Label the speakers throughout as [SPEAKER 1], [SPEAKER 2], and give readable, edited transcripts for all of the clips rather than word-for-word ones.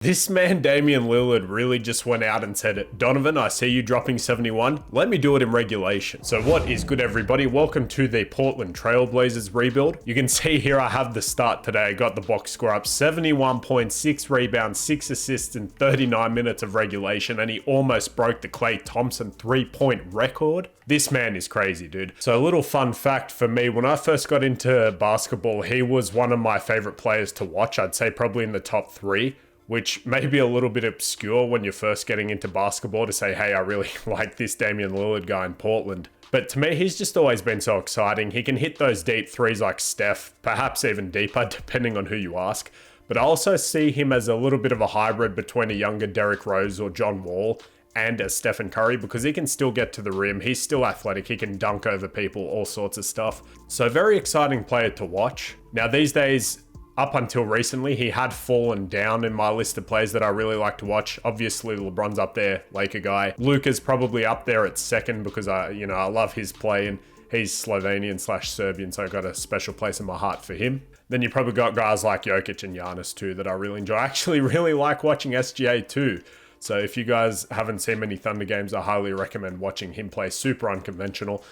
[SPEAKER 1] This man, Damian Lillard, really just went out and said, Donovan, I see you dropping 71. Let me do it in regulation. So what is good, everybody? Welcome to the Portland Trailblazers rebuild. You can see here I have the start today. I got the box score up, 71.6 rebounds, 6 assists in 39 minutes of regulation, and he almost broke the Klay Thompson three-point record. This man is crazy, dude. So a little fun fact for me, when I first got into basketball, he was one of my favorite players to watch. I'd say probably in the top 3. Which may be a little bit obscure when you're first getting into basketball to say, hey, I really like this Damian Lillard guy in Portland. But to me, he's just always been so exciting. He can hit those deep threes like Steph, perhaps even deeper, depending on who you ask. But I also see him as a little bit of a hybrid between a younger Derrick Rose or John Wall and a Stephen Curry, because he can still get to the rim. He's still athletic. He can dunk over people, all sorts of stuff. So very exciting player to watch. Now, these days, up until recently, he had fallen down in my list of players that I really like to watch. Obviously, LeBron's up there, Laker guy. Luka's probably up there at second because I love his play, and he's Slovenian/Serbian, so I got a special place in my heart for him. Then you probably got guys like Jokic and Giannis too that I really enjoy. I actually really like watching SGA too. So if you guys haven't seen many Thunder games, I highly recommend watching him play. Super unconventional.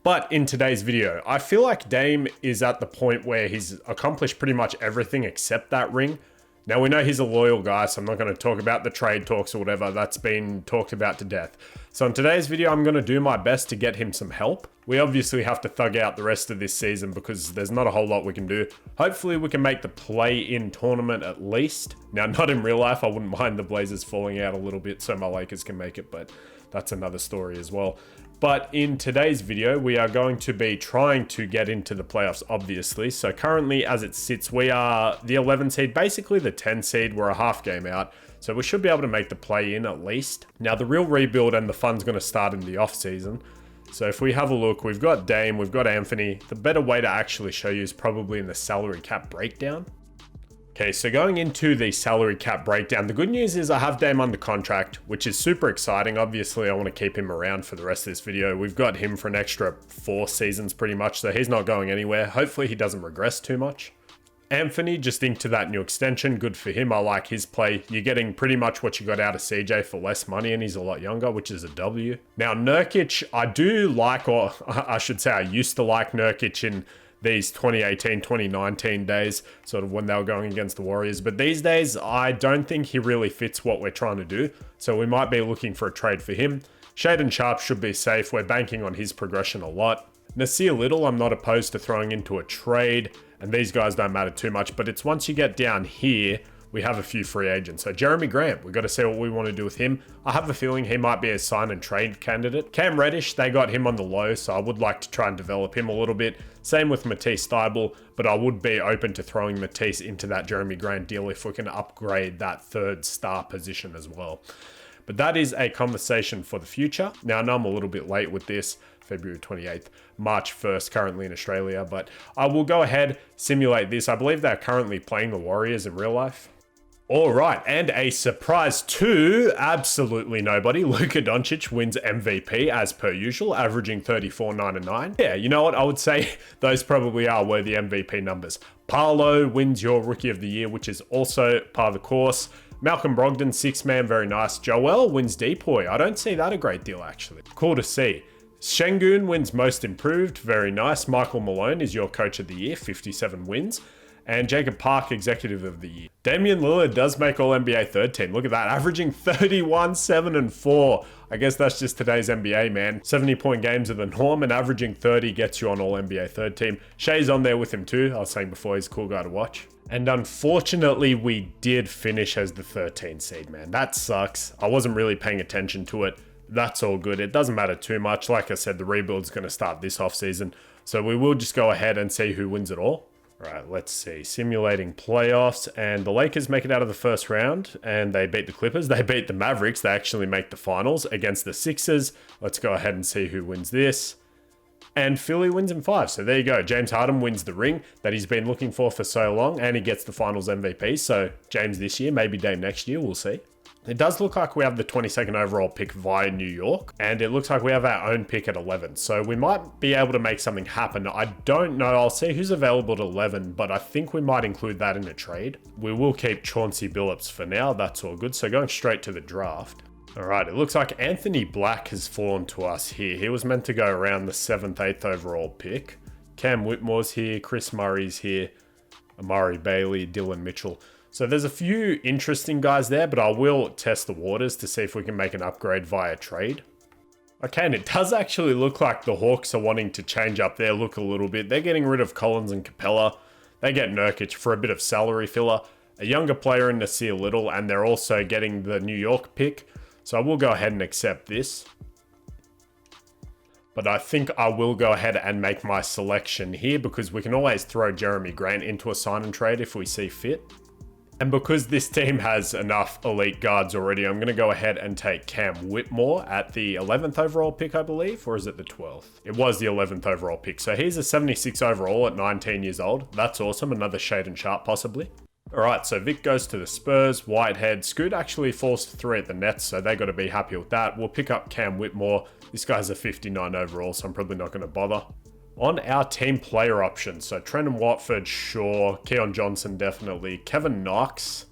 [SPEAKER 1] But in today's video, I feel like Dame is at the point where he's accomplished pretty much everything except that ring. Now, we know he's a loyal guy, so I'm not going to talk about the trade talks or whatever. That's been talked about to death. So in today's video, I'm going to do my best to get him some help. We obviously have to thug out the rest of this season because there's not a whole lot we can do. Hopefully, we can make the play-in tournament at least. Now, not in real life. I wouldn't mind the Blazers falling out a little bit so my Lakers can make it, but that's another story as well. But in today's video, we are going to be trying to get into the playoffs, obviously. So currently, as it sits, we are the 11 seed, basically the 10 seed. We're a half game out. So we should be able to make the play-in at least. Now, the real rebuild and the fun's going to start in the off-season. So if we have a look, we've got Dame, we've got Anthony. The better way to actually show you is probably in the salary cap breakdown. Okay, so going into the salary cap breakdown, the good news is I have Dame under contract, which is super exciting. Obviously, I want to keep him around for the rest of this video. We've got him for an extra 4 seasons pretty much, so he's not going anywhere. Hopefully, he doesn't regress too much. Anthony, just into that new extension. Good for him. I like his play. You're getting pretty much what you got out of CJ for less money, and he's a lot younger, which is a W. Now, Nurkic, I do like, or I should say I used to like Nurkic in these 2018, 2019 days, sort of when they were going against the Warriors. But these days, I don't think he really fits what we're trying to do. So we might be looking for a trade for him. Shaedon Sharpe should be safe. We're banking on his progression a lot. Nasir Little, I'm not opposed to throwing into a trade. And these guys don't matter too much. But it's once you get down here, we have a few free agents. So Jeremy Grant, we've got to see what we want to do with him. I have a feeling he might be a sign and trade candidate. Cam Reddish, they got him on the low, so I would like to try and develop him a little bit. Same with Matisse Thybulle, but I would be open to throwing Matisse into that Jeremy Grant deal if we can upgrade that third star position as well. But that is a conversation for the future. Now, I know I'm a little bit late with this, February 28th, March 1st, currently in Australia, but I will go ahead, simulate this. I believe they're currently playing the Warriors in real life. All right, and a surprise to absolutely nobody. Luka Doncic wins MVP as per usual, averaging 34, 9, and 9. Yeah, you know what? I would say those probably are worthy MVP numbers. Paolo wins your Rookie of the Year, which is also par of the course. Malcolm Brogdon, 6-man, very nice. Joel wins Depoy. I don't see that a great deal, actually. Cool to see. Şengün wins Most Improved, very nice. Michael Malone is your Coach of the Year, 57 wins. And Jacob Park, Executive of the Year. Damian Lillard does make All-NBA third team. Look at that, averaging 31, 7, and 4. I guess that's just today's NBA, man. 70-point games are the norm, and averaging 30 gets you on All-NBA third team. Shai's on there with him too. I was saying before, he's a cool guy to watch. And unfortunately, we did finish as the 13 seed, man. That sucks. I wasn't really paying attention to it. That's all good. It doesn't matter too much. Like I said, the rebuild's going to start this offseason. So we will just go ahead and see who wins it all. All right, let's see. Simulating playoffs, and the Lakers make it out of the first round, and they beat the Clippers. They beat the Mavericks. They actually make the finals against the Sixers. Let's go ahead and see who wins this. And Philly wins in 5. So there you go. James Harden wins the ring that he's been looking for so long, and he gets the finals MVP. So James this year, maybe Dame next year. We'll see. It does look like we have the 22nd overall pick via New York, and it looks like we have our own pick at 11. So we might be able to make something happen. I don't know. I'll see who's available at 11, but I think we might include that in a trade. We will keep Chauncey Billups for now. That's all good. So going straight to the draft. All right, it looks like Anthony Black has fallen to us here. He was meant to go around the 7th, 8th overall pick. Cam Whitmore's here, Chris Murray's here, Amari Bailey, Dylan Mitchell. So there's a few interesting guys there, but I will test the waters to see if we can make an upgrade via trade. Okay, and it does actually look like the Hawks are wanting to change up their look a little bit. They're getting rid of Collins and Capella. They get Nurkic for a bit of salary filler, a younger player in Nasir Little, and they're also getting the New York pick. So I will go ahead and accept this. But I think I will go ahead and make my selection here because we can always throw Jeremy Grant into a sign and trade if we see fit. And because this team has enough elite guards already, I'm going to go ahead and take Cam Whitmore at the 11th overall pick, I believe, or is it the 12th? It was the 11th overall pick. So he's a 76 overall at 19 years old. That's awesome. Another Shaedon Sharpe possibly. All right, so Vic goes to the Spurs, Whitehead. Scoot actually falls to 3 at the Nets, so they got to be happy with that. We'll pick up Cam Whitmore. This guy's a 59 overall, so I'm probably not going to bother. On our team player options, so Trenton Watford, sure. Keon Johnson, definitely. Kevin Knox,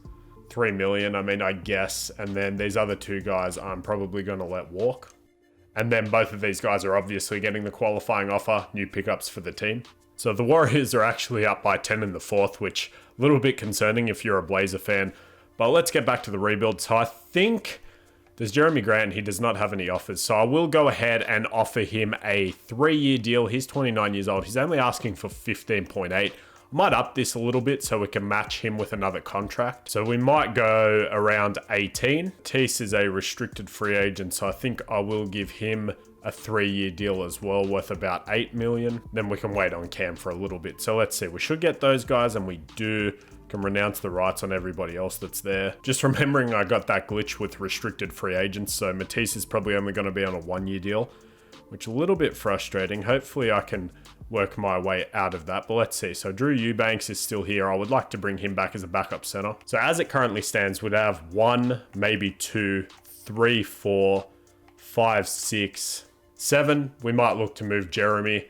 [SPEAKER 1] 3 million, I mean, I guess. And then these other 2 guys I'm probably going to let walk. And then both of these guys are obviously getting the qualifying offer, new pickups for the team. So the Warriors are actually up by 10 in the 4th, which a little bit concerning if you're a Blazer fan. But let's get back to the rebuild. So I think there's Jeremy Grant. He does not have any offers. So I will go ahead and offer him a 3-year deal. He's 29 years old. He's only asking for 15.8. I might up this a little bit so we can match him with another contract. So we might go around 18. Tease is a restricted free agent, so I think I will give him a 3-year deal as well, worth about 8 million. Then we can wait on Cam for a little bit. So let's see. We should get those guys, and we do. Can renounce the rights on everybody else that's there. Just remembering I got that glitch with restricted free agents, so Matisse is probably only going to be on a 1-year deal, which is a little bit frustrating. Hopefully I can work my way out of that, but let's see. So Drew Eubanks is still here. I would like to bring him back as a backup center. So as it currently stands, we'd have 1, maybe 2, 3, 4, 5, 6, 7. We might look to move Jeremy.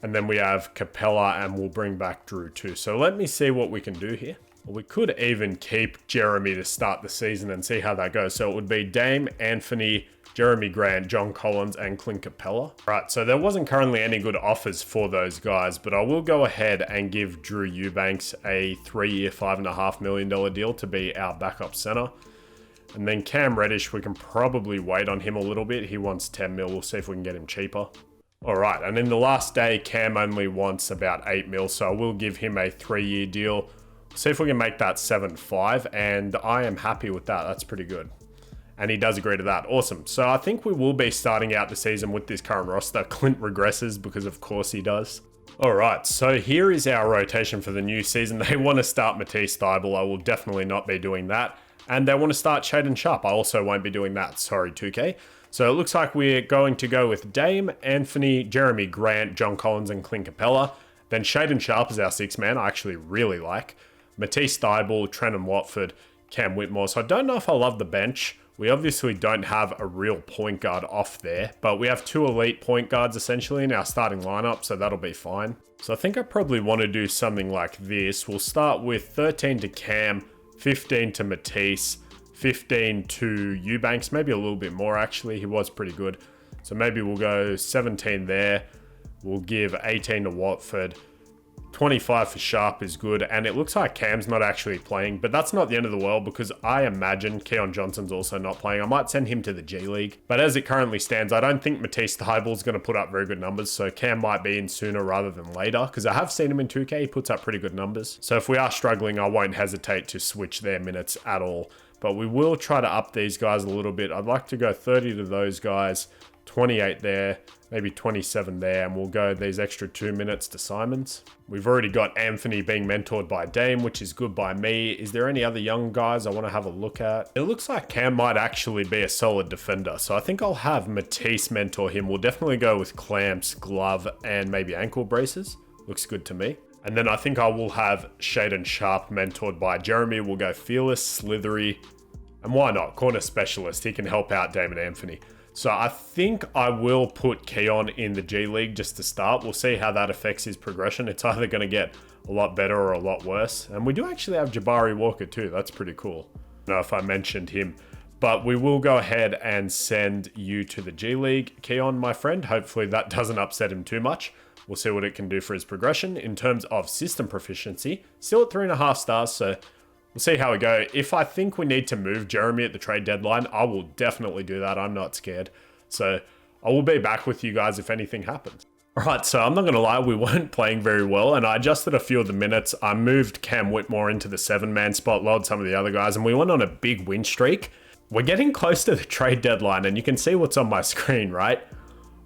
[SPEAKER 1] And then we have Capella, and we'll bring back Drew too. So let me see what we can do here. Well, we could even keep Jeremy to start the season and see how that goes. So it would be Dame, Anthony, Jeremy Grant, John Collins, and Clint Capella. Right, so there wasn't currently any good offers for those guys, but I will go ahead and give Drew Eubanks a 3-year, $5.5 million deal to be our backup center. And then Cam Reddish, we can probably wait on him a little bit. He wants 10 mil. We'll see if we can get him cheaper. All right, and in the last day, Cam only wants about 8 mil, so I will give him a 3-year deal. See if we can make that 7.5, and I am happy with that. That's pretty good. And he does agree to that. Awesome. So I think we will be starting out the season with this current roster. Clint regresses because of course he does. All right, so here is our rotation for the new season. They want to start Matisse Thybulle. I will definitely not be doing that. And they want to start Shaedon Sharpe. I also won't be doing that. Sorry, 2K. So it looks like we're going to go with Dame, Anthony, Jeremy Grant, John Collins, and Clint Capella. Then Shaedon Sharpe is our 6th man. I actually really like. Matisse Thybulle, Trenton Watford, Cam Whitmore. So I don't know if I love the bench. We obviously don't have a real point guard off there, but we have 2 elite point guards essentially in our starting lineup, so that'll be fine. So I think I probably want to do something like this. We'll start with 13 to Cam, 15 to Matisse, 15 to Eubanks, maybe a little bit more actually. He was pretty good. So maybe we'll go 17 there. We'll give 18 to Watford. 25 for Sharpe is good. And it looks like Cam's not actually playing, but that's not the end of the world because I imagine Keon Johnson's also not playing. I might send him to the G League. But as it currently stands, I don't think Matisse Thybulle is going to put up very good numbers. So Cam might be in sooner rather than later because I have seen him in 2K. He puts up pretty good numbers. So if we are struggling, I won't hesitate to switch their minutes at all. But we will try to up these guys a little bit. I'd like to go 30 to those guys, 28 there, maybe 27 there, and we'll go these extra 2 minutes to Simons. We've already got Anthony being mentored by Dame, which is good by me. Is there any other young guys I want to have a look at? It looks like Cam might actually be a solid defender, so I think I'll have Matisse mentor him. We'll definitely go with clamps, glove, and maybe ankle braces. Looks good to me. And then I think I will have Shaedon Sharpe mentored by Jeremy. We'll go fearless, slithery, And why not? Corner specialist. He can help out Damon Anthony. So I think I will put Keon in the G League just to start. We'll see how that affects his progression. It's either going to get a lot better or a lot worse. And we do actually have Jabari Walker too. That's pretty cool. I don't know if I mentioned him. But we will go ahead and send you to the G League, Keon, my friend. Hopefully that doesn't upset him too much. We'll see what it can do for his progression. In terms of system proficiency, still at 3.5 stars, so we'll see how we go. If I think we need to move Jeremy at the trade deadline, I will definitely do that. I'm not scared. So I will be back with you guys if anything happens. All right, so I'm not going to lie, we weren't playing very well, and I adjusted a few of the minutes. I moved Cam Whitmore into the 7-man spot, lowered some of the other guys, and we went on a big win streak. We're getting close to the trade deadline, and you can see what's on my screen, right?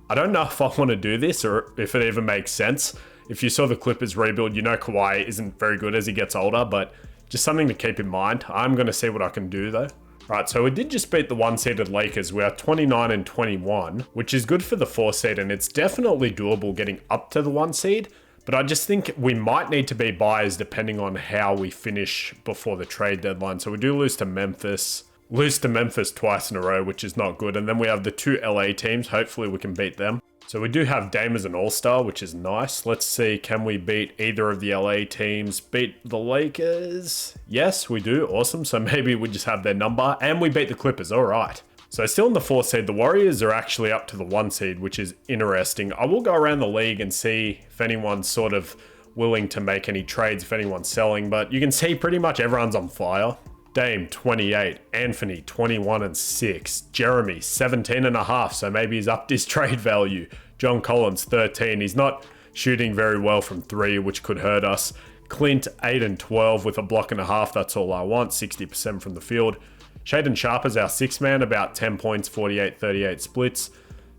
[SPEAKER 1] I don't know if I want to do this or if it even makes sense. If you saw the Clippers rebuild, you know Kawhi isn't very good as he gets older, but just something to keep in mind. I'm going to see what I can do, though. Right, so we did just beat the 1-seeded Lakers. We are 29-21, which is good for the 4-seed, and it's definitely doable getting up to the 1-seed. But I just think we might need to be buyers depending on how we finish before the trade deadline. So we do lose to Memphis. Lose to Memphis twice in a row, which is not good. And then we have the 2 LA teams. Hopefully we can beat them. So we do have Dame as an all-star, which is nice. Let's see, can we beat either of the LA teams? Beat the Lakers? Yes, we do. Awesome. So maybe we just have their number. And we beat the Clippers. All right. So still in the 4 seed, the Warriors are actually up to the 1 seed, which is interesting. I will go around the league and see if anyone's sort of willing to make any trades, if anyone's selling. But you can see pretty much everyone's on fire. Dame 28, Anthony 21-6, Jeremy 17.5, so maybe he's upped his trade value. John Collins 13, he's not shooting very well from 3, which could hurt us. Clint 8-12 with a block and a half, that's all I want, 60% from the field. Shaedon Sharp is our 6th man, about 10 points, 48-38 splits.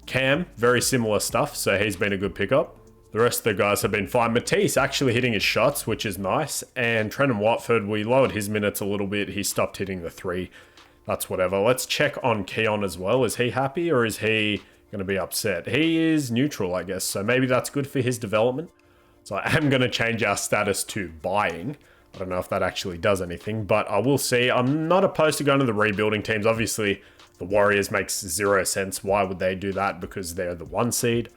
[SPEAKER 1] Cam, very similar stuff, so he's been a good pickup. The rest of the guys have been fine. Matisse actually hitting his shots, which is nice. And Trenton Watford, we lowered his minutes a little bit. He stopped hitting the 3. That's whatever. Let's check on Keon as well. Is he happy or is he going to be upset? He is neutral, I guess. So maybe that's good for his development. So I am going to change our status to buying. I don't know if that actually does anything, but I will see. I'm not opposed to going to the rebuilding teams. Obviously, the Warriors makes 0 sense. Why would they do that? Because they're the 1 seed.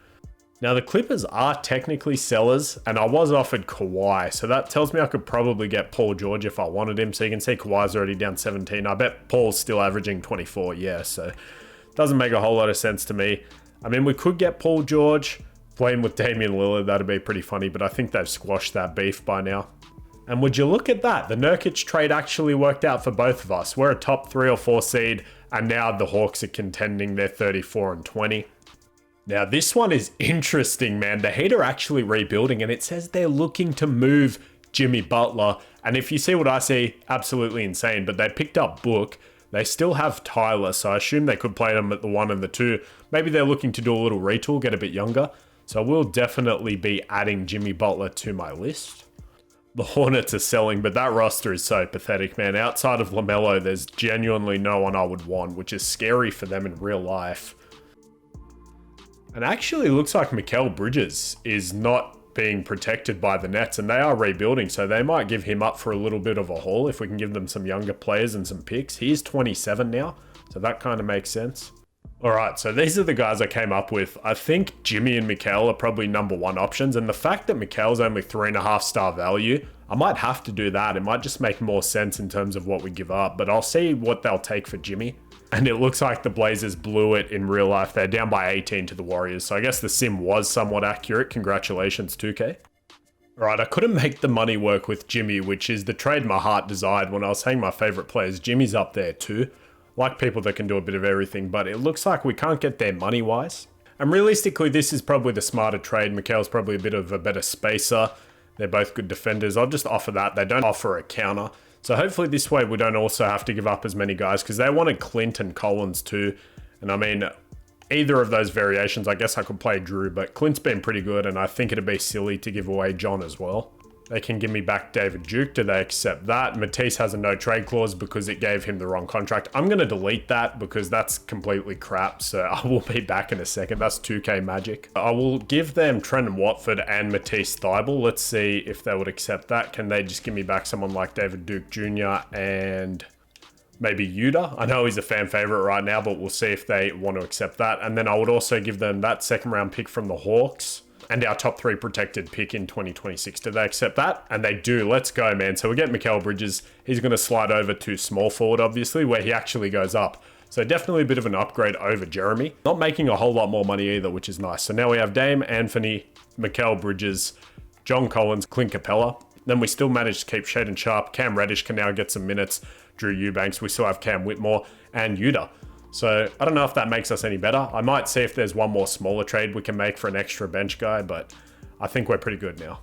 [SPEAKER 1] Now, the Clippers are technically sellers, and I was offered Kawhi, so that tells me I could probably get Paul George if I wanted him. So you can see Kawhi's already down 17. I bet Paul's still averaging 24, yeah, so it doesn't make a whole lot of sense to me. I mean, we could get Paul George, playing with Damian Lillard, that'd be pretty funny, but I think they've squashed that beef by now. And would you look at that? The Nurkic trade actually worked out for both of us. We're a top 3 or 4 seed, and now the Hawks are contending. They're 34-20. Now, this one is interesting, man. The Heat are actually rebuilding, and it says they're looking to move Jimmy Butler. And if you see what I see, absolutely insane. But they picked up Book. They still have Tyler, so I assume they could play them at the 1 and the 2. Maybe they're looking to do a little retool, get a bit younger. So we'll definitely be adding Jimmy Butler to my list. The Hornets are selling, but that roster is so pathetic, man. Outside of LaMelo, there's genuinely no one I would want, which is scary for them in real life. And actually looks like Mikal Bridges is not being protected by the Nets, and they are rebuilding, so they might give him up for a little bit of a haul if we can give them some younger players and some picks. He's 27 now, so that kind of makes sense. All right, so these are the guys I came up with. I think Jimmy and Mikal are probably number 1 options, and the fact that Mikal's only 3.5 star value, I might have to do that. It might just make more sense in terms of what we give up, but I'll see what they'll take for Jimmy. And it looks like the Blazers blew it in real life. They're down by 18 to the Warriors. So I guess the sim was somewhat accurate. Congratulations, 2K. All right, I couldn't make the money work with Jimmy, which is the trade my heart desired when I was saying my favorite players. Jimmy's up there too. Like people that can do a bit of everything, but it looks like we can't get there money-wise. And realistically, this is probably the smarter trade. Mikal's probably a bit of a better spacer. They're both good defenders. I'll just offer that. They don't offer a counter. So hopefully this way we don't also have to give up as many guys because they wanted Clint and Collins too. And I mean, either of those variations, I guess I could play Drew, but Clint's been pretty good and I think it'd be silly to give away John as well. They can give me back David Duke. Do they accept that? Matisse has a no trade clause because it gave him the wrong contract. I'm going to delete that because that's completely crap. So I will be back in a second. That's 2K magic. I will give them Trenton Watford and Matisse Thybulle. Let's see if they would accept that. Can they just give me back someone like David Duke Jr. and maybe Yuta. I know he's a fan favorite right now, but we'll see if they want to accept that. And then I would also give them that second round pick from the Hawks and our top 3 protected pick in 2026. Do they accept that? And they do. Let's go, man. So we get Mikal Bridges. He's going to slide over to small forward, obviously, where he actually goes up. So definitely a bit of an upgrade over Jeremy. Not making a whole lot more money either, which is nice. So now we have Dame, Anthony, Mikal Bridges, John Collins, Clint Capella. Then we still managed to keep Shaden Sharp. Cam Reddish can now get some minutes. Drew Eubanks. We still have Cam Whitmore and Yuta. So I don't know if that makes us any better. I might see if there's one more smaller trade we can make for an extra bench guy, but I think we're pretty good now.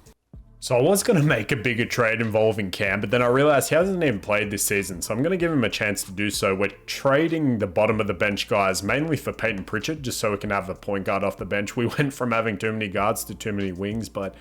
[SPEAKER 1] So I was going to make a bigger trade involving Cam, but then I realized he hasn't even played this season. So I'm going to give him a chance to do so. We're trading the bottom of the bench guys mainly for Peyton Pritchard, just so we can have a point guard off the bench. We went from having too many guards to too many wings, but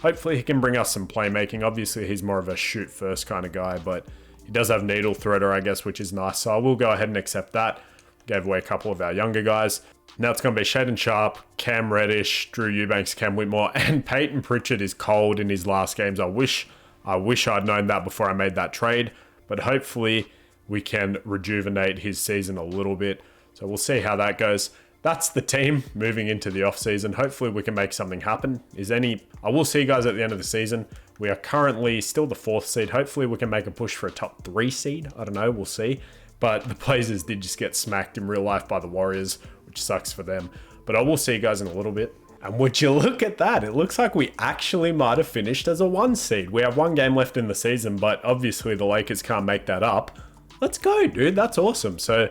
[SPEAKER 1] hopefully he can bring us some playmaking. Obviously he's more of a shoot first kind of guy, but he does have needle threader, I guess, which is nice. So I will go ahead and accept that. Gave away a couple of our younger guys. Now it's going to be Shaden Sharp, Cam Reddish, Drew Eubanks, Cam Whitmore, and Peyton Pritchard is cold in his last games. I wish I'd known that before I made that trade, but hopefully we can rejuvenate his season a little bit. So we'll see how that goes. That's the team moving into the off season. Hopefully we can make something happen. I will see you guys at the end of the season. We are currently still the 4th seed. Hopefully we can make a push for a top 3 seed. I don't know, we'll see. But the Blazers did just get smacked in real life by the Warriors, which sucks for them. But I will see you guys in a little bit. And would you look at that? It looks like we actually might have finished as a 1 seed. We have 1 game left in the season, but obviously the Lakers can't make that up. Let's go, dude. That's awesome. So,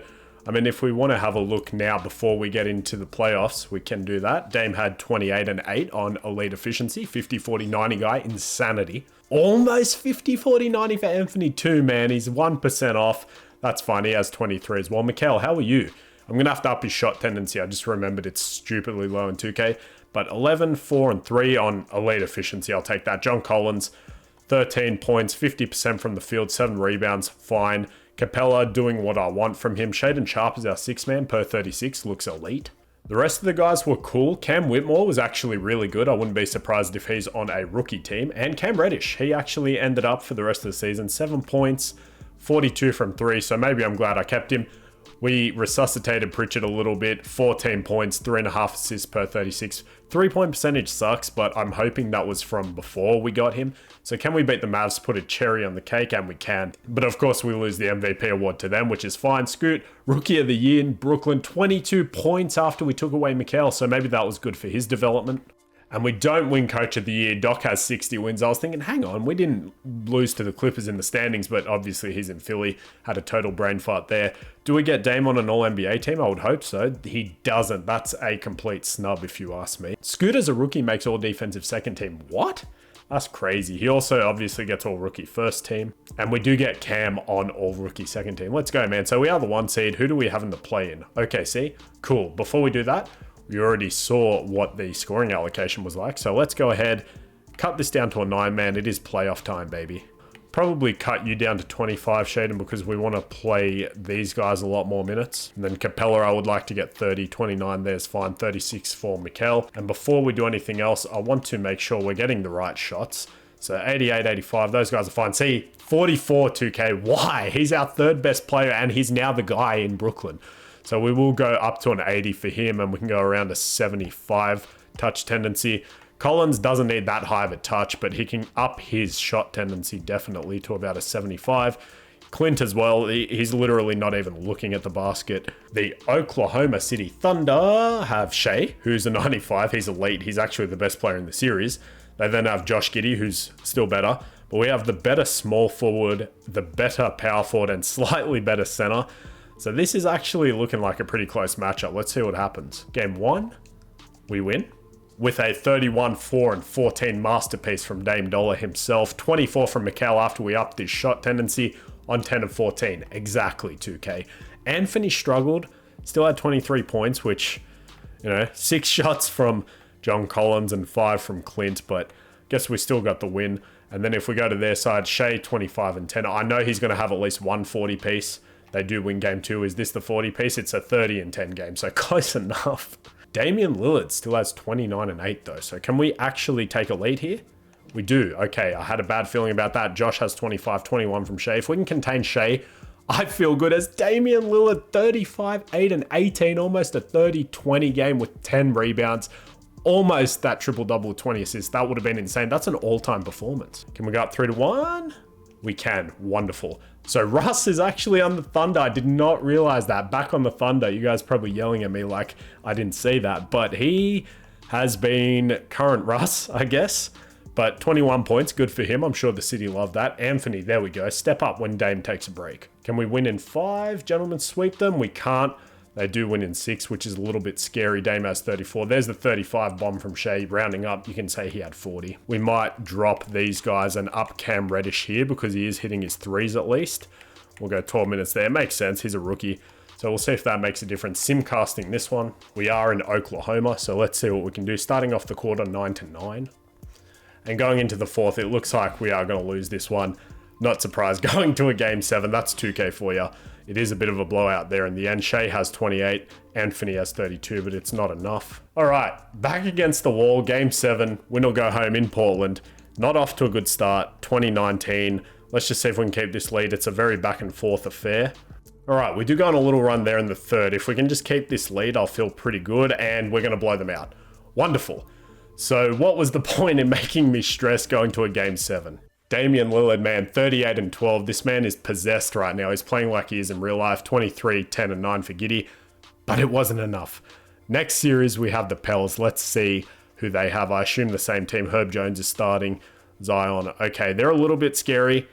[SPEAKER 1] I mean, if we want to have a look now before we get into the playoffs, we can do that. Dame had 28 and 8 on elite efficiency, 50, 40, 90 guy, insanity. Almost 50, 40, 90 for Anthony too, man. He's 1% off. That's fine. He has 23 as well. Mikal, how are you? I'm going to have to up his shot tendency. I just remembered it's stupidly low in 2K. But 11, 4, and 3 on elite efficiency. I'll take that. John Collins, 13 points, 50% from the field, 7 rebounds. Fine. Capella doing what I want from him. Shaden Sharp is our 6th man per 36. Looks elite. The rest of the guys were cool. Cam Whitmore was actually really good. I wouldn't be surprised if he's on a rookie team. And Cam Reddish, he actually ended up for the rest of the season. 7 points, 42 from 3, so maybe I'm glad I kept him. We resuscitated Pritchard a little bit, 14 points, 3.5 assists per 36. 3-point percentage sucks, but I'm hoping that was from before we got him. So can we beat the Mavs, put a cherry on the cake? And we can. But of course we lose the MVP award to them, which is fine. Scoot, Rookie of the Year in Brooklyn, 22 points after we took away Mikal, so maybe that was good for his development. And we don't win Coach of the Year. Doc has 60 wins. I was thinking, hang on, we didn't lose to the Clippers in the standings, but obviously he's in Philly. Had a total brain fight there. Do we get Dame on an All-NBA team? I would hope so. He doesn't. That's a complete snub if you ask me. Scoot as a rookie makes all defensive second team. What? That's crazy. He also obviously gets all rookie first team. And we do get Cam on all rookie second team. Let's go, man. So we are the 1 seed. Who do we have in the play-in? OKC. Cool. Before we do that, we already saw what the scoring allocation was like. So let's go ahead, cut this down to a 9-man. It is playoff time, baby. Probably cut you down to 25, Shaden, because we want to play these guys a lot more minutes. And then Capella, I would like to get 30, 29, there's fine, 36 for Mikal. And before we do anything else, I want to make sure we're getting the right shots. So 88, 85, those guys are fine. See, 44 2K, why? He's our 3rd best player and he's now the guy in Brooklyn. So we will go up to an 80 for him and we can go around a 75 touch tendency. Collins doesn't need that high of a touch, but he can up his shot tendency definitely to about a 75. Clint as well, he's literally not even looking at the basket. The Oklahoma City Thunder have Shea, who's a 95. He's elite. He's actually the best player in the series. They then have Josh Giddey, who's still better. But we have the better small forward, the better power forward, and slightly better center. So this is actually looking like a pretty close matchup. Let's see what happens. Game 1, we win with a 31, 4, and 14 masterpiece from Dame Dollar himself. 24 from Mikal after we upped his shot tendency on 10 of 14. Exactly 2K. Anthony struggled, still had 23 points, which, 6 shots from John Collins and 5 from Clint, but I guess we still got the win. And then if we go to their side, Shea 25 and 10. I know he's going to have at least one 40 piece. They do win game 2. Is this the 40 piece? It's a 30 and 10 game, so close enough. Damian Lillard still has 29 and 8 though, so can we actually take a lead here? We do. Okay, I had a bad feeling about that. Josh has 25, 21 from Shea. If we can contain Shea I feel good as Damian Lillard, 35, 8, and 18, almost a 30-20 game with 10 rebounds. Almost that triple-double, 20 assists. That would have been insane. That's an all-time performance. Can we go up 3-1? We can. Wonderful. So Russ is actually on the Thunder. I did not realize that. Back on the Thunder. You guys probably yelling at me like I didn't see that. But he has been current Russ, I guess. But 21 points, good for him. I'm sure the city loved that. Anthony, there we go. Step up when Dame takes a break. Can we win in 5? Gentlemen, sweep them. We can't. They do win in 6, which is a little bit scary. Dame has 34. There's the 35 bomb from Shea. Rounding up, you can say he had 40. We might drop these guys and up Cam Reddish here because he is hitting his threes at least. We'll go 12 minutes there. Makes sense. He's a rookie. So we'll see if that makes a difference. Simcasting this one. We are in Oklahoma, so let's see what we can do. Starting off the quarter 9-9. And going into the 4th, it looks like we are going to lose this one. Not surprised. Going to a game 7, that's 2K for you. It is a bit of a blowout there in the end. Shea has 28, Anthony has 32, but it's not enough. All right, back against the wall, game 7, win or go home in Portland. Not off to a good start, 2019. Let's just see if we can keep this lead. It's a very back and forth affair. All right, we do go on a little run there in the 3rd. If we can just keep this lead, I'll feel pretty good, and we're going to blow them out. Wonderful. So what was the point in making me stress going to a game 7? Damian Lillard, man, 38 and 12. This man is possessed right now. He's playing like he is in real life. 23, 10 and 9 for Giddey, but it wasn't enough. Next series, we have the Pels. Let's see who they have. I assume the same team. Herb Jones is starting. Zion. Okay, they're a little bit scary.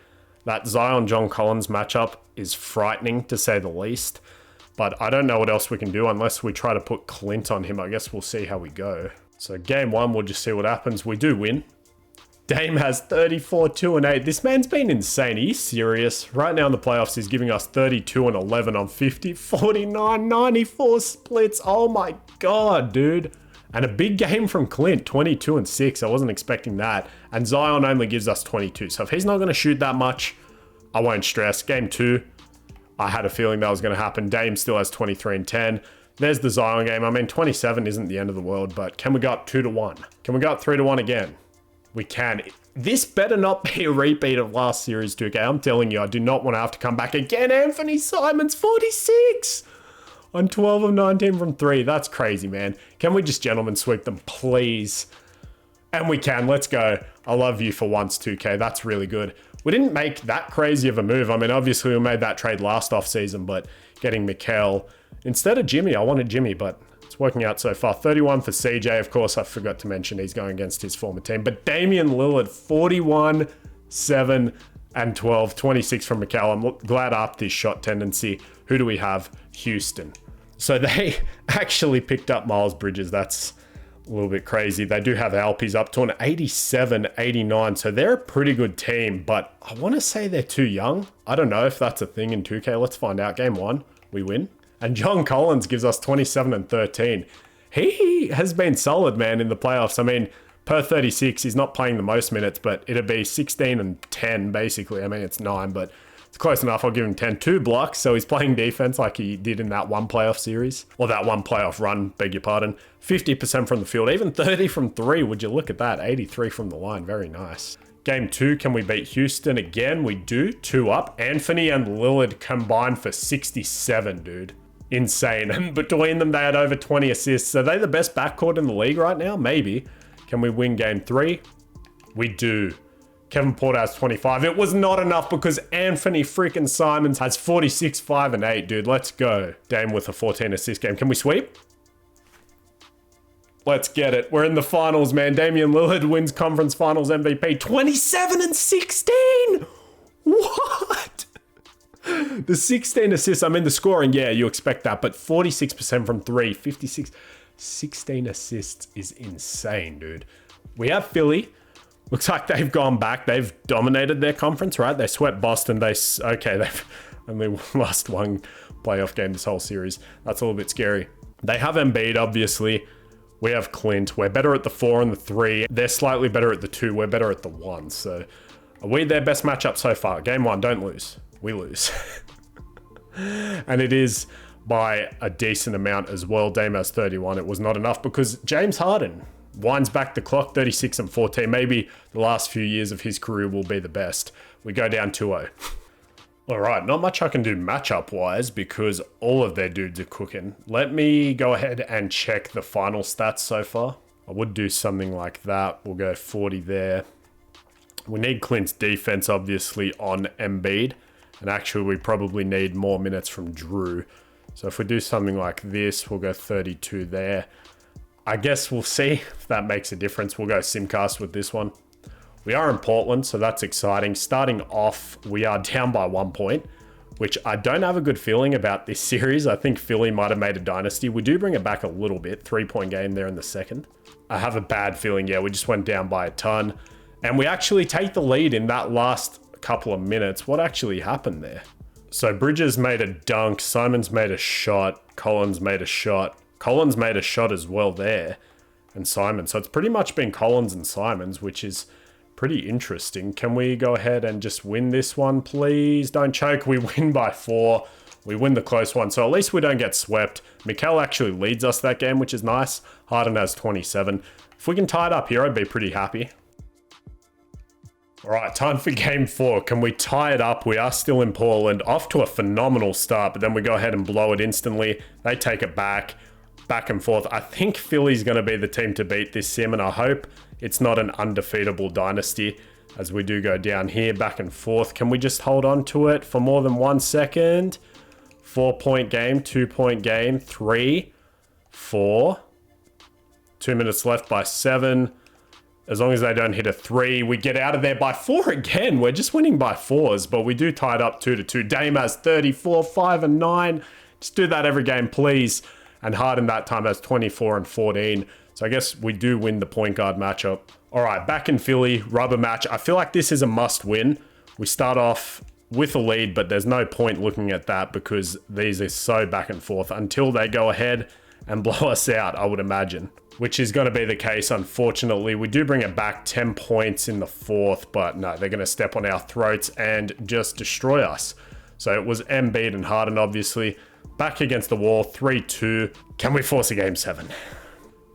[SPEAKER 1] That Zion-John Collins matchup is frightening, to say the least. But I don't know what else we can do unless we try to put Clint on him. I guess we'll see how we go. So game 1, we'll just see what happens. We do win. Dame has 34, 2 and 8. This man's been insane. Are you serious? Right now in the playoffs, he's giving us 32 and 11 on 50, 49, 94 splits. Oh my God, dude. And a big game from Clint, 22 and 6. I wasn't expecting that. And Zion only gives us 22. So if he's not going to shoot that much, I won't stress. Game 2, I had a feeling that was going to happen. Dame still has 23 and 10. There's the Zion game. I mean, 27 isn't the end of the world, but can we go up 2-1? Can we go up 3-1 again? We can. This better not be a repeat of last series 2K. I'm telling you, I do not want to have to come back again. Anthony Simons, 46 on 12 of 19 from 3. That's crazy, man. Can we just gentlemen sweep them, please? And we can. Let's go. I love you for once, 2K. That's really good. We didn't make that crazy of a move. I mean, obviously, we made that trade last offseason, but getting Mikal instead of Jimmy, I wanted Jimmy, but it's working out so far. 31 for CJ. Of course, I forgot to mention he's going against his former team. But Damian Lillard, 41, 7, and 12. 26 from Mikal. I'm glad I upped his shot tendency. Who do we have? Houston. So they actually picked up Miles Bridges. That's a little bit crazy. They do have Alpies up to an 87, 89. So they're a pretty good team, but I want to say they're too young. I don't know if that's a thing in 2K. Let's find out. Game 1, we win. And John Collins gives us 27 and 13. He has been solid, man, in the playoffs. I mean, per 36, he's not playing the most minutes, but it'd be 16 and 10, basically. I mean, it's 9, but it's close enough. I'll give him 10. 2 blocks, so he's playing defense like he did in that one playoff series. Or that one playoff run, beg your pardon. 50% from the field, even 30 from 3. Would you look at that? 83 from the line. Very nice. Game 2, can we beat Houston again? We do. 2 up. Anthony and Lillard combined for 67, dude. Insane. And between them, they had over 20 assists. Are they the best backcourt in the league right now? Maybe. Can we win game 3? We do. Kevin Porter has 25. It was not enough because Anthony freaking Simons has 46, 5, and 8, dude. Let's go. Dame with a 14 assist game. Can we sweep? Let's get it. We're in the finals, man. Damian Lillard wins conference finals MVP. 27 and 16. What? The 16 assists, I mean, the scoring, yeah, you expect that, but 46% from 3, 56, 16 assists is insane, dude. We have Philly. Looks like they've gone back. They've dominated their conference, right? They swept Boston. They've only lost one playoff game this whole series. That's a little bit scary. They have Embiid, obviously. We have Clint. We're better at the 4 and the 3. They're slightly better at the 2. We're better at the 1. So are we their best matchup so far? Game 1, don't lose. We lose. And it is by a decent amount as well. Dame has 31. It was not enough because James Harden winds back the clock, 36 and 14. Maybe the last few years of his career will be the best. We go down 2-0. All right, not much I can do matchup wise because all of their dudes are cooking. Let me go ahead and check the final stats so far. I would do something like that. We'll go 40 there. We need Clint's defense, obviously, on Embiid. And actually, we probably need more minutes from Drew. So if we do something like this, we'll go 32 there. I guess we'll see if that makes a difference. We'll go Simcast with this one. We are in Portland, so that's exciting. Starting off, we are down by 1 point, which I don't have a good feeling about this series. I think Philly might have made a dynasty. We do bring it back a little bit. 3-point game there in the second. I have a bad feeling, yeah, we just went down by a ton. And we actually take the lead in that last couple of minutes. What actually happened there? So Bridges made a dunk, Simons made a shot, Collins made a shot. Collins made a shot as well there, and Simons. So it's pretty much been Collins and Simons, which is pretty interesting. Can we go ahead and just win this one, please? Don't choke. We win by 4. We win the close one, so at least we don't get swept. Mikal actually leads us that game, which is nice. Harden has 27. If we can tie it up here, I'd be pretty happy. All right, time for game 4. Can we tie it up? We are still in Portland. Off to a phenomenal start, but then we go ahead and blow it instantly. They take it back and forth. I think Philly's going to be the team to beat this sim, and I hope it's not an undefeatable dynasty as we do go down here, back and forth. Can we just hold on to it for more than 1 second? 4-point game, 2-point game, 3, 4. 2 minutes left by 7. As long as they don't hit a 3, we get out of there by 4 again. We're just winning by 4s, but we do tie it up 2-2. Dame has 34, 5 and 9. Just do that every game, please. And Harden that time has 24 and 14. So I guess we do win the point guard matchup. All right, back in Philly, rubber match. I feel like this is a must win. We start off with a lead, but there's no point looking at that because these are so back and forth until they go ahead and blow us out, I would imagine, which is going to be the case, unfortunately. We do bring it back 10 points in the 4th, but no, they're going to step on our throats and just destroy us. So it was Embiid and Harden, obviously. Back against the wall, 3-2. Can we force a game 7?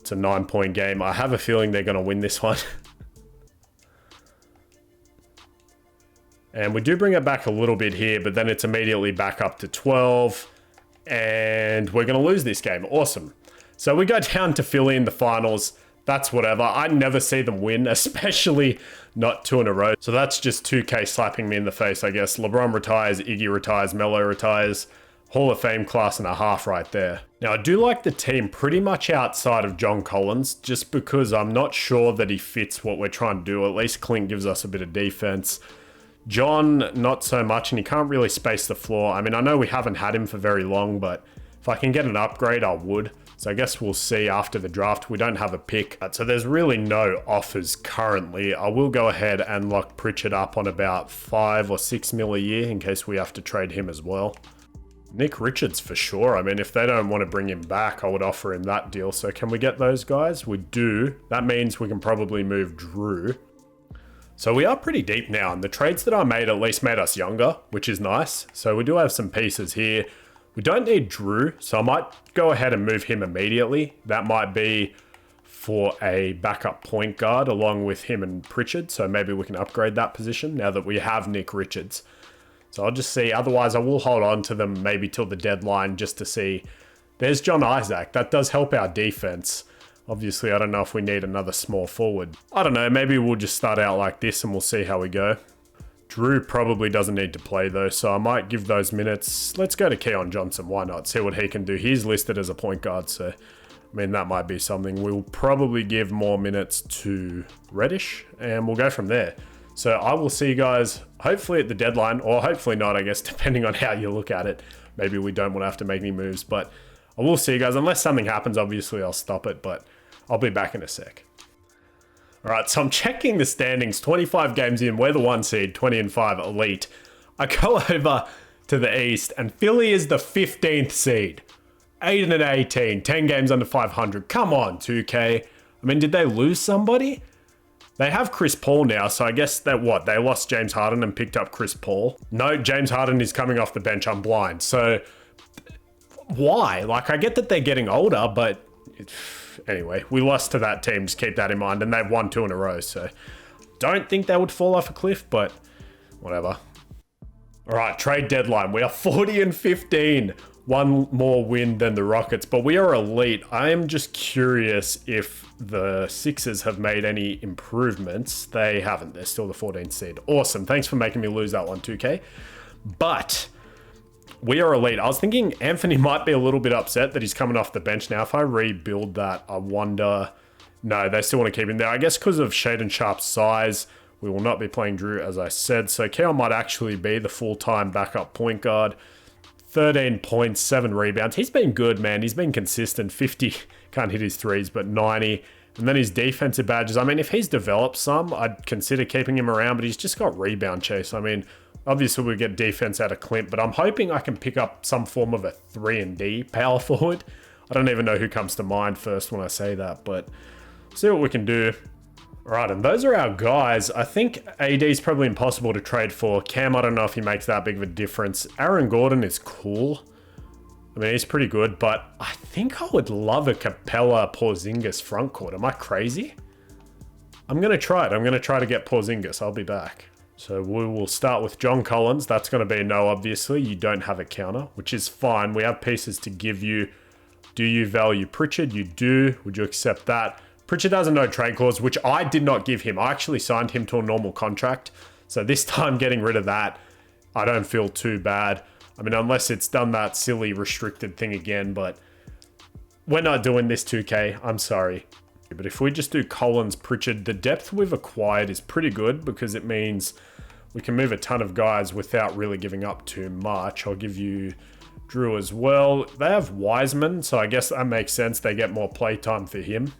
[SPEAKER 1] It's a 9-point game. I have a feeling they're going to win this one. And we do bring it back a little bit here, but then it's immediately back up to 12. And we're going to lose this game. Awesome. So we go down to Philly in the finals. That's whatever. I never see them win, especially not 2 in a row. So that's just 2K slapping me in the face, I guess. LeBron retires, Iggy retires, Melo retires. Hall of Fame class and a half right there. Now, I do like the team pretty much outside of John Collins, just because I'm not sure that he fits what we're trying to do. At least Clint gives us a bit of defense. John, not so much, and he can't really space the floor. I mean, I know we haven't had him for very long, but if I can get an upgrade, I would. So I guess we'll see after the draft. We don't have a pick, so there's really no offers currently. I will go ahead and lock Pritchard up on about 5 or 6 mil a year in case we have to trade him as well. Nick Richards for sure. I mean, if they don't want to bring him back, I would offer him that deal. So can we get those guys? We do. That means we can probably move Drew. So we are pretty deep now, and the trades that I made at least made us younger, which is nice. So we do have some pieces here. We don't need Drew, so I might go ahead and move him immediately. That might be for a backup point guard along with him and Pritchard. So maybe we can upgrade that position now that we have Nick Richards. So I'll just see. Otherwise, I will hold on to them maybe till the deadline just to see. There's John Isaac. That does help our defense. Obviously, I don't know if we need another small forward. I don't know. Maybe we'll just start out like this and we'll see how we go. Drew probably doesn't need to play though, so I might give those minutes. Let's go to Keon Johnson. Why not? See what he can do. He's listed as a point guard, so I mean, that might be something. We'll probably give more minutes to Reddish and we'll go from there. So I will see you guys hopefully at the deadline, or hopefully not, I guess, depending on how you look at it. Maybe we don't want to have to make any moves, but I will see you guys. Unless something happens, obviously I'll stop it, but I'll be back in a sec. All right, so I'm checking the standings. 25 games in, we're the 1 seed, 20 and 5 elite. I go over to the East, and Philly is the 15th seed. 8 and 18, 10 games under 500. Come on, 2K. I mean, did they lose somebody? They have Chris Paul now, so I guess that what? They lost James Harden and picked up Chris Paul. No, James Harden is coming off the bench. I'm blind. So why? Like, I get that they're getting older, but anyway, we lost to that team. Just keep that in mind. And they've won 2 in a row, so don't think they would fall off a cliff, but whatever. All right, trade deadline. We are 40 and 15. One more win than the Rockets, but we are elite. I am just curious if the Sixers have made any improvements. They haven't. They're still the 14th seed. Awesome. Thanks for making me lose that one, 2K. But we are elite. I was thinking Anthony might be a little bit upset that he's coming off the bench now. If I rebuild that, I wonder... No, they still want to keep him there. I guess because of Shaden Sharp's size, we will not be playing Drew, as I said. So Keon might actually be the full-time backup point guard. 13 points, 7 rebounds. He's been good, man. He's been consistent. 50, can't hit his threes, but 90. And then his defensive badges. I mean, if he's developed some, I'd consider keeping him around, but he's just got rebound chase. I mean, obviously we get defense out of Clint, but I'm hoping I can pick up some form of a 3-and-D power forward. I don't even know who comes to mind first when I say that, but see what we can do. All right, and those are our guys. I think AD is probably impossible to trade for. Cam, I don't know if he makes that big of a difference. Aaron Gordon is cool. I mean, he's pretty good, but I think I would love a Capella Porzingis frontcourt. Am I crazy? I'm going to try it. I'm going to try to get Porzingis. I'll be back. So we will start with John Collins. That's going to be a no, obviously. You don't have a counter, which is fine. We have pieces to give you. Do you value Pritchard? You do. Would you accept that? Pritchard has a no trade clause, which I did not give him. I actually signed him to a normal contract. So this time getting rid of that, I don't feel too bad. I mean, unless it's done that silly restricted thing again, but we're not doing this 2K. I'm sorry. But if we just do Collins, Pritchard, the depth we've acquired is pretty good because it means we can move a ton of guys without really giving up too much. I'll give you Drew as well. They have Wiseman, so I guess that makes sense. They get more playtime for him.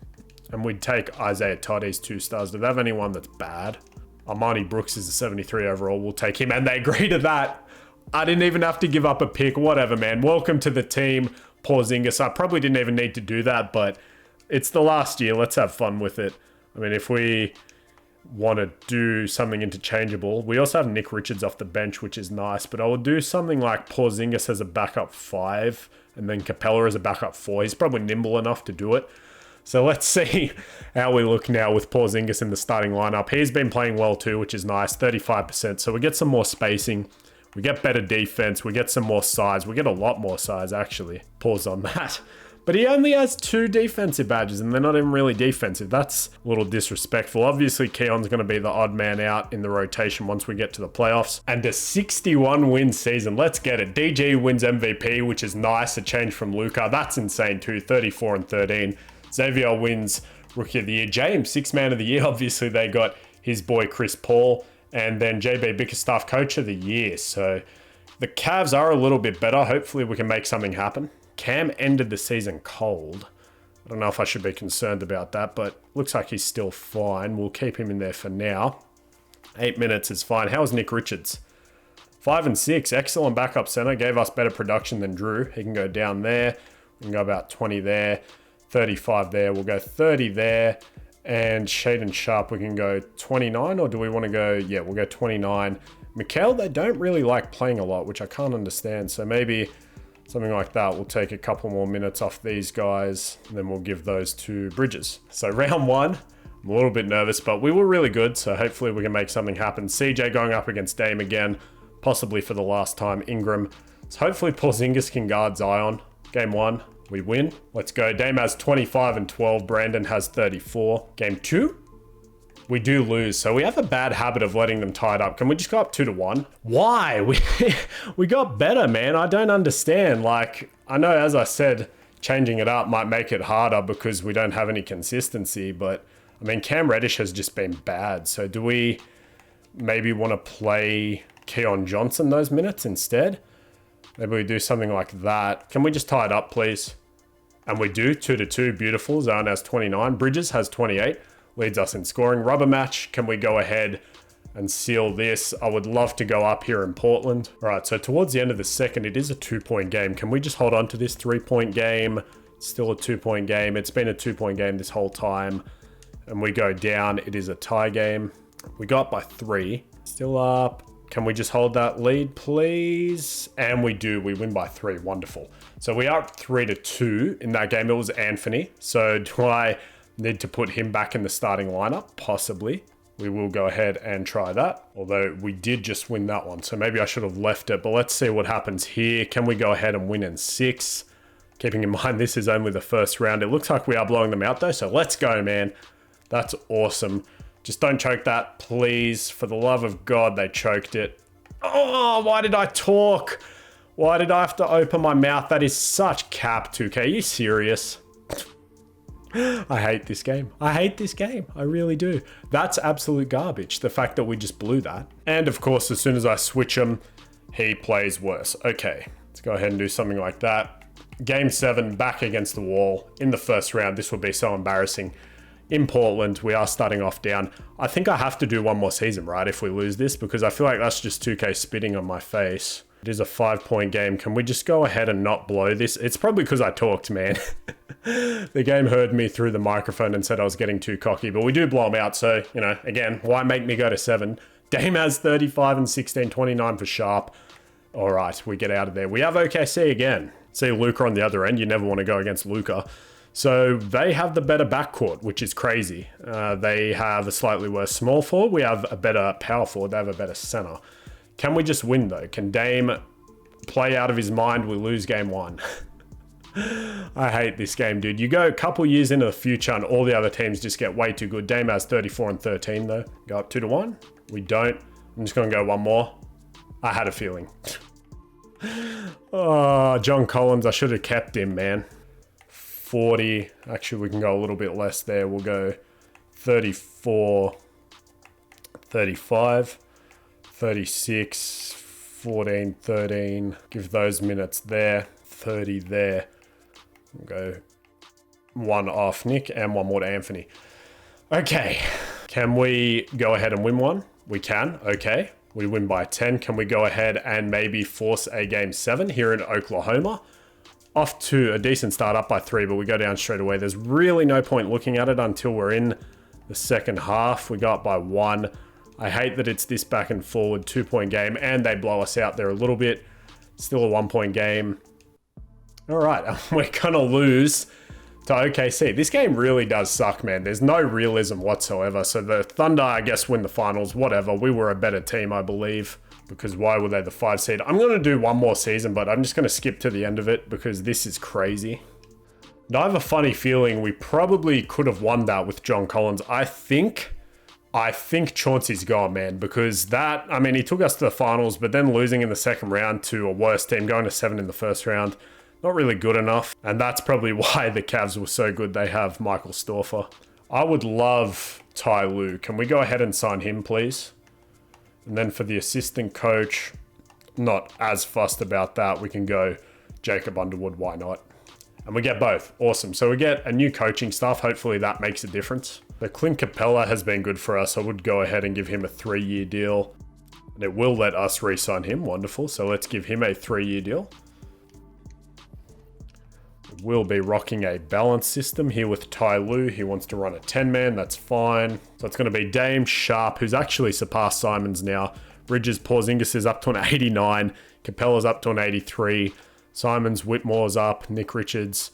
[SPEAKER 1] And we'd take Isaiah Todd, he's 2 stars. Do they have anyone that's bad? Armani Brooks is a 73 overall. We'll take him. And they agree to that. I didn't even have to give up a pick. Whatever, man. Welcome to the team, Porzingis. I probably didn't even need to do that, but it's the last year. Let's have fun with it. I mean, if we want to do something interchangeable, we also have Nick Richards off the bench, which is nice. But I would do something like Porzingis as a backup 5 and then Capella as a backup 4. He's probably nimble enough to do it. So let's see how we look now with Porzingis in the starting lineup. He's been playing well too, which is nice, 35%. So we get some more spacing. We get better defense. We get some more size. We get a lot more size, actually. Pause on that. But he only has 2 defensive badges, and they're not even really defensive. That's a little disrespectful. Obviously, Keon's going to be the odd man out in the rotation once we get to the playoffs. And a 61-win season. Let's get it. DG wins MVP, which is nice. A change from Luka. That's insane too, 34 and 13. Xavier wins Rookie of the Year. James, 6th Man of the Year. Obviously, they got his boy Chris Paul. And then JB Bickerstaff Coach of the Year. So the Cavs are a little bit better. Hopefully, we can make something happen. Cam ended the season cold. I don't know if I should be concerned about that, but looks like he's still fine. We'll keep him in there for now. 8 minutes is fine. How's Nick Richards? 5 and 6. Excellent backup center. Gave us better production than Drew. He can go down there. We can go about 20 there. 35 there. We'll go 30 there. And Shaden Sharp, we can go 29, or do we want to go... Yeah, we'll go 29. Mikal, they don't really like playing a lot, which I can't understand. So maybe something like that. We'll take a couple more minutes off these guys, and then we'll give those to Bridges. So round 1, I'm a little bit nervous, but we were really good. So hopefully we can make something happen. CJ going up against Dame again, possibly for the last time. Ingram. So hopefully Porzingis can guard Zion. Game 1. We win. Let's go. Dame has 25 and 12. Brandon has 34. Game 2, we do lose. So we have a bad habit of letting them tie it up. Can we just go up 2-1? Why? We got better, man. I don't understand. Like, I know, as I said, changing it up might make it harder because we don't have any consistency. But, I mean, Cam Reddish has just been bad. So do we maybe want to play Keon Johnson those minutes instead? Maybe we do something like that. Can we just tie it up, please? And we do. 2-2. Beautiful. Zion has 29. Bridges has 28. Leads us in scoring. Rubber match. Can we go ahead and seal this? I would love to go up here in Portland. All right, so towards the end of the second, it is a 2-point game. Can we just hold on to this 3-point game? It's still a 2-point game. It's been a 2-point game this whole time. And we go down. It is a tie game. We got by 3. Still up. Can we just hold that lead, please? And we do. We win by 3. Wonderful. So we are up 3-2 in that game. It was Anthony. So do I need to put him back in the starting lineup? Possibly. we will go ahead and try that. Although we did just win that one, so maybe I should have left it. But let's see what happens here. Can we go ahead and win in 6? Keeping in mind, this is only the first round. It looks like we are blowing them out though, so let's go, man. That's awesome. Just don't choke that, please. For the love of God, they choked it. Oh, why did I talk? Why did I have to open my mouth? That is such cap, 2K. Are you serious? I hate this game. I hate this game. I really do. That's absolute garbage, the fact that we just blew that. And of course, as soon as I switch him, he plays worse. Okay, let's go ahead and do something like that. Game 7, back against the wall in the first round. This will be so embarrassing. In Portland, we are starting off down. I think I have to do one more season, right, if we lose this, because I feel like that's just 2K spitting on my face. It is a 5-point game. Can we just go ahead and not blow this? It's probably because I talked, man. The game heard me through the microphone and said I was getting too cocky, but we do blow them out. So, you know, again, why make me go to 7? Dame has 35 and 16, 29 for Sharp. All right, we get out of there. We have OKC again. See Luka on the other end. You never want to go against Luka. So they have the better backcourt, which is crazy. They have a slightly worse small forward. We have a better power forward. They have a better center. Can we just win though? Can Dame play out of his mind? We lose game 1. I hate this game, dude. You go a couple years into the future and all the other teams just get way too good. Dame has 34 and 13 though. Go up 2-1. We don't. I'm just going to go one more. I had a feeling. Oh, John Collins. I should have kept him, man. 40. Actually, we can go a little bit less there. We'll go 34, 35, 36, 14, 13. Give those minutes there. 30 there. We'll go 1 off Nick and 1 more to Anthony. Okay. Can we go ahead and win one? We can. Okay. We win by 10. Can we go ahead and maybe force a game 7 here in Oklahoma? Off to a decent start, up by 3, but we go down straight away. There's really no point looking at it until we're in the second half. We go up by 1. I hate that it's this back and forward 2-point game, and they blow us out there a little bit. Still a 1-point game. All right, we're gonna lose to OKC. This game really does suck, man. There's no realism whatsoever. So the Thunder, I guess, win the finals, whatever. We were a better team, I believe, because why were they the 5 seed? I'm going to do one more season, but I'm just going to skip to the end of it because this is crazy. And I have a funny feeling we probably could have won that with John Collins. I think Chauncey's gone, man, because that, I mean, he took us to the finals, but then losing in the second round to a worse team, going to 7 in the first round, not really good enough. And that's probably why the Cavs were so good. They have Michael Storfer. I would love Ty Lue. Can we go ahead and sign him, please? And then for the assistant coach, not as fussed about that. We can go Jacob Underwood. Why not? And we get both. Awesome. So we get a new coaching staff. Hopefully that makes a difference. The Clint Capella has been good for us. I would go ahead and give him a 3-year deal. And it will let us re-sign him. Wonderful. So let's give him a 3-year deal. We'll be rocking a balance system here with Ty Lue. He wants to run a 10-man. That's fine. So it's going to be Dame, Sharp, who's actually surpassed Simons now. Bridges, Porzingis is up to an 89. Capella's up to an 83. Simons, Whitmore's up. Nick Richards.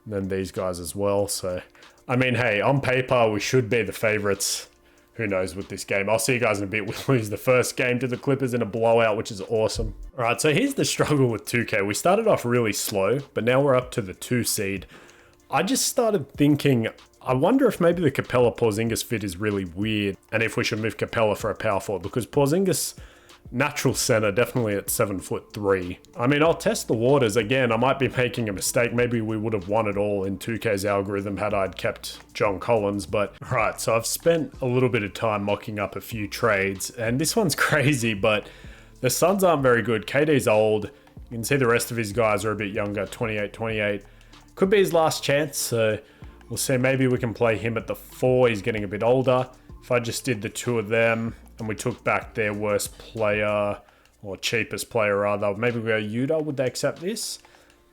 [SPEAKER 1] And then these guys as well. So, I mean, hey, on paper, we should be the favorites. Who knows with this game. I'll see you guys in a bit. We lose the first game to the Clippers in a blowout, which is awesome. All right, so here's the struggle with 2K. We started off really slow, but now we're up to the 2 seed. I just started thinking, I wonder if maybe the Capella-Porzingis fit is really weird, and if we should move Capella for a power forward, because Porzingis, natural center, definitely at 7'3". I mean, I'll test the waters again. I might be making a mistake. Maybe we would have won it all in 2K's algorithm had I kept John Collins. But right, so I've spent a little bit of time mocking up a few trades, and this one's crazy, but the Suns aren't very good. KD's old. You can see the rest of his guys are a bit younger, 28. Could be his last chance, so we'll see. Maybe we can play him at the 4. He's getting a bit older. If I just did the 2 of them, and we took back their worst player, or cheapest player rather. Maybe we go Utah. Would they accept this?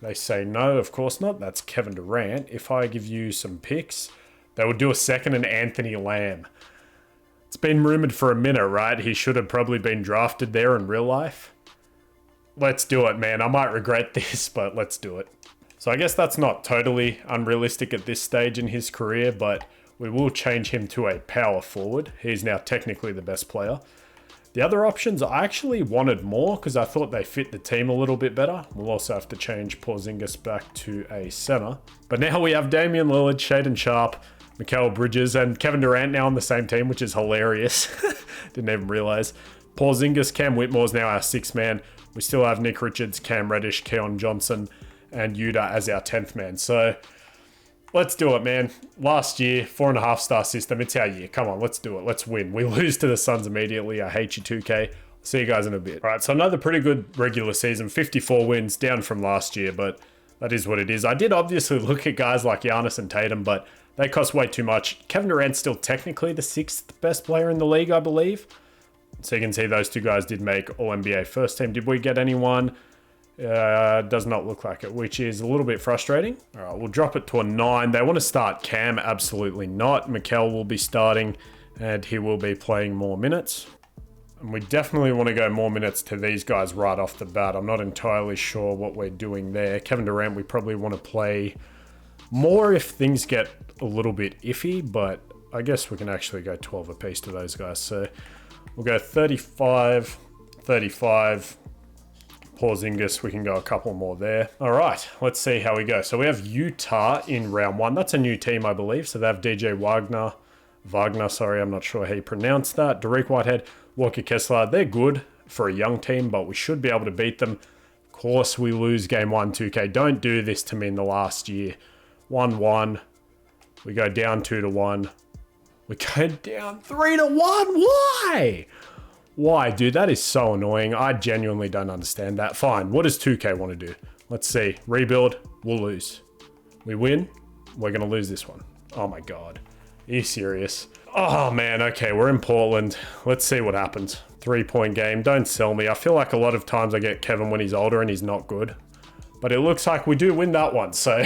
[SPEAKER 1] They say no, of course not. That's Kevin Durant. If I give you some picks, they would do a second and Anthony Lamb. It's been rumored for a minute, right? He should have probably been drafted there in real life. Let's do it, man. I might regret this, but let's do it. So I guess that's not totally unrealistic at this stage in his career, but We will change him to a power forward. He's now technically the best player. The other options, I actually wanted more because I thought they fit the team a little bit better. We'll also have to change Porzingis back to a center. But now we have Damian Lillard, Shaedon Sharpe, Mikal Bridges, and Kevin Durant now on the same team, which is hilarious. Didn't even realize. Porzingis, Cam Whitmore's now our sixth man. We still have Nick Richards, Cam Reddish, Keon Johnson, and Yuta as our 10th man. So let's do it, man. Last year, 4.5-star system. It's our year. Come on, let's do it. Let's win. We lose to the Suns immediately. I hate you, 2K. See you guys in a bit. All right, so another pretty good regular season. 54 wins, down from last year, but that is what it is. I did obviously look at guys like Giannis and Tatum, but they cost way too much. Kevin Durant's still technically the 6th best player in the league, I believe. So you can see those two guys did make All-NBA first team. Did we get anyone? Does not look like it, which is a little bit frustrating. All right, we'll drop it to a 9. They want to start Cam. Absolutely not. Mikal will be starting, and he will be playing more minutes. And we definitely want to go more minutes to these guys right off the bat. I'm not entirely sure what we're doing there. Kevin Durant, we probably want to play more if things get a little bit iffy, but I guess we can actually go 12 apiece to those guys. So we'll go 35, 35. Porzingis, we can go a couple more there. All right, let's see how we go. So we have Utah in round 1. That's a new team, I believe. So they have DJ Wagner, sorry, I'm not sure how you pronounce that. Derek Whitehead, Walker Kessler. They're good for a young team, but we should be able to beat them. Of course, we lose game 1, 2K. Don't do this to me in the last year. 1-1. We go down 2-1. We go down 3-1. Why? Why, dude? That is so annoying. I genuinely don't understand that. Fine. What does 2K want to do? Let's see. Rebuild. We'll lose. We win. We're going to lose this one. Oh my God. Are you serious? Oh man. Okay. We're in Portland. Let's see what happens. 3-point game. Don't sell me. I feel like a lot of times I get Kevin when he's older and he's not good. But it looks like we do win that one. So,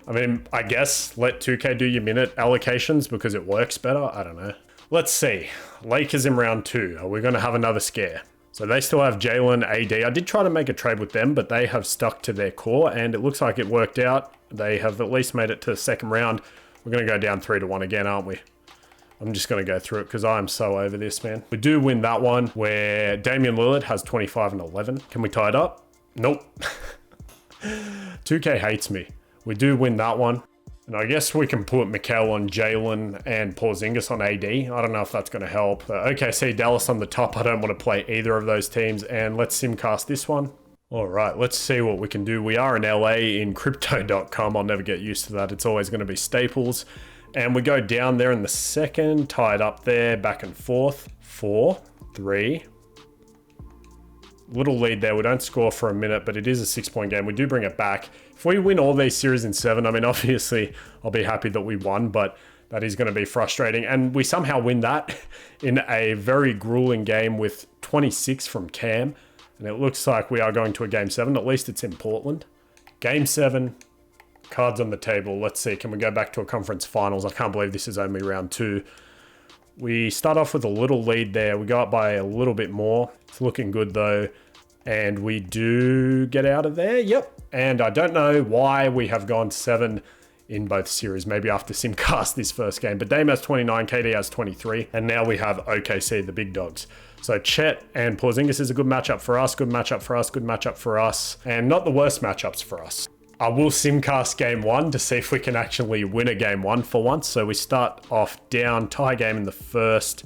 [SPEAKER 1] I mean, I guess let 2K do your minute allocations because it works better. I don't know. Let's see. Lakers in round 2. Are we going to have another scare? So they still have Jalen, AD. I did try to make a trade with them, but they have stuck to their core, and it looks like it worked out. They have at least made it to the second round. We're going to go down 3-1 again, aren't we? I'm just going to go through it because I'm so over this, man. We do win that one where Damian Lillard has 25 and 11. Can we tie it up? Nope. 2K hates me. We do win that one. And I guess we can put Mikal on Jalen and Porzingis on AD. I don't know if that's going to help. OKC, Dallas on the top. I don't want to play either of those teams. And let's simcast this one. All right, let's see what we can do. We are in LA in crypto.com. I'll never get used to that. It's always going to be Staples. And we go down there in the second, tied up there, back and forth. 4, 3. Little lead there. We don't score for a minute, but it is a 6-point game. We do bring it back. If we win all these series in 7, I mean, obviously, I'll be happy that we won, but that is going to be frustrating. And we somehow win that in a very grueling game with 26 from Cam. And it looks like we are going to a game 7. At least it's in Portland. Game 7. Cards on the table. Let's see. Can we go back to a conference finals? I can't believe this is only round 2. We start off with a little lead there. We go up by a little bit more. It's looking good though. And we do get out of there. Yep. And I don't know why we have gone 7 in both series. Maybe after simcast this first game. But Dame has 29, KD has 23. And now we have OKC, the big dogs. So Chet and Porzingis is a good matchup for us. Good matchup for us. Good matchup for us. And not the worst matchups for us. I will simcast game 1 to see if we can actually win a game 1 for once. So we start off down, tie game in the first.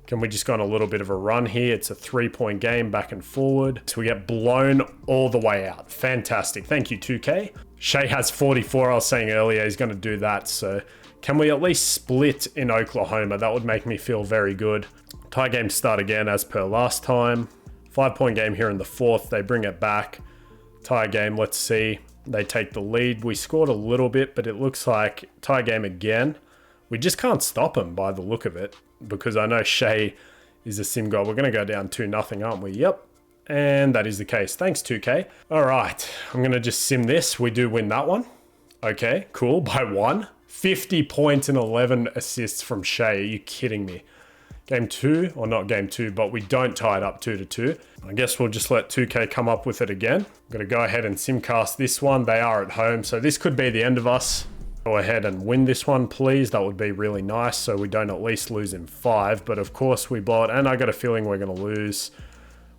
[SPEAKER 1] Can we just go on a little bit of a run here? It's a 3-point game back and forward. So we get blown all the way out. Fantastic. Thank you, 2K. Shea has 44. I was saying earlier he's going to do that. So can we at least split in Oklahoma? That would make me feel very good. Tie game start again as per last time. 5-point game here in the fourth. They bring it back. Tie game, let's see. They take the lead. We scored a little bit, but it looks like tie game again. We just can't stop them by the look of it because I know Shea is a sim goal. We're going to go down 2-0, aren't we? Yep. And that is the case. Thanks, 2K. All right. I'm going to just sim this. We do win that one. Okay, cool. By 1. 50 points and 11 assists from Shea. Are you kidding me? Game 2, or not game 2, but we don't tie it up 2-2. I guess we'll just let 2K come up with it again. I'm going to go ahead and simcast this one. They are at home, so this could be the end of us. Go ahead and win this one, please. That would be really nice, so we don't at least lose in 5. But of course we blow it, and I got a feeling we're going to lose.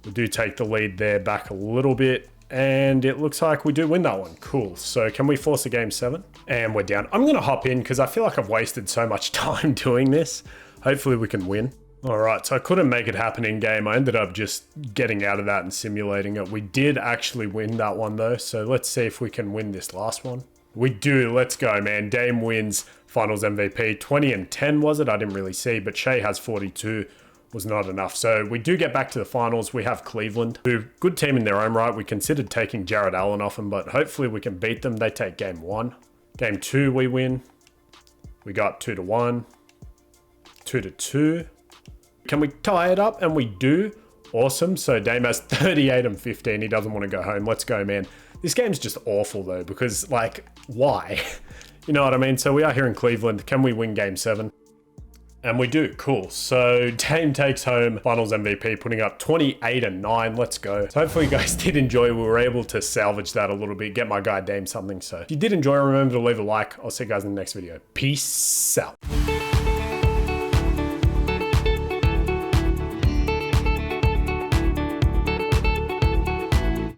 [SPEAKER 1] We do take the lead there back a little bit, and it looks like we do win that one. Cool. So can we force a game 7? And we're down. I'm going to hop in because I feel like I've wasted so much time doing this. Hopefully we can win. All right, so I couldn't make it happen in game. I ended up just getting out of that and simulating it. We did actually win that one though, so let's see if we can win this last one. We do. Let's go, man. Dame wins finals MVP. 20 and 10 was it? I didn't really see, but Shea has 42. Was not enough. So we do get back to the finals. We have Cleveland, who good team in their own right. We considered taking Jared Allen off them, but hopefully we can beat them. They take game 1. Game 2 we win. We got 2-1, 2-2. Can we tie it up? And we do. Awesome. So Dame has 38 and 15. He doesn't want to go home. Let's go, man. This game's just awful though, because like, why? You know what I mean? So we are here in Cleveland. Can we win game 7? And we do. Cool. So Dame takes home finals MVP, putting up 28 and 9. Let's go. So hopefully you guys did enjoy. We were able to salvage that a little bit, get my guy Dame something. So if you did enjoy, remember to leave a like. I'll see you guys in the next video. Peace out.